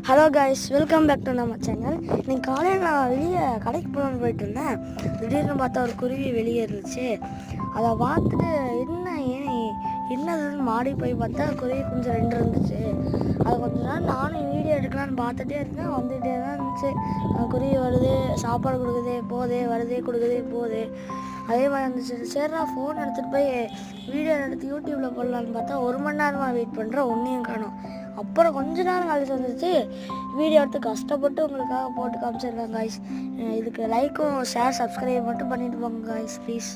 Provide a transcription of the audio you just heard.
Hello guys, welcome back to நம்ம சேனல். இன்னைக்கு காலையில் நான் வெளியே கடைக்கு போகலான்னு போயிட்டு இருந்தேன். திடீர்னு பார்த்தா ஒரு குருவி வெளியே இருந்துச்சு. அதை பார்த்துட்டு என்னதுன்னு மாடி போய் பார்த்தா குருவி கொஞ்சம் 2 இருந்துச்சு. அது கொஞ்ச நேரம் நானும் வீடியோ எடுக்கலான்னு பார்த்துட்டே இருந்தேன். வந்துகிட்டே தான் இருந்துச்சு. குருவி வருது, சாப்பாடு கொடுக்குது போகுது, வருது கொடுக்குது போகுது, அதே மாதிரி இருந்துச்சு. சரி, நான் ஃபோன் எடுத்துகிட்டு போய் வீடியோ எடுத்து யூடியூப்பில் போடலான்னு பார்த்தா 1 மணி நேரமாக வெயிட் பண்ணுறேன், ஒன்றையும் காணும். அப்புறம் கொஞ்ச நேரம் கழிச்சு வந்துச்சு. வீடியோ எடுத்து கஷ்டப்பட்டு உங்களுக்காக போட்டு காமிச்சிருக்கேன் காய்ஸ். இதுக்கு லைக்கும் ஷேர் சப்ஸ்கிரைப் மட்டும் பண்ணிட்டு போங்க காய்ஸ், ப்ளீஸ்.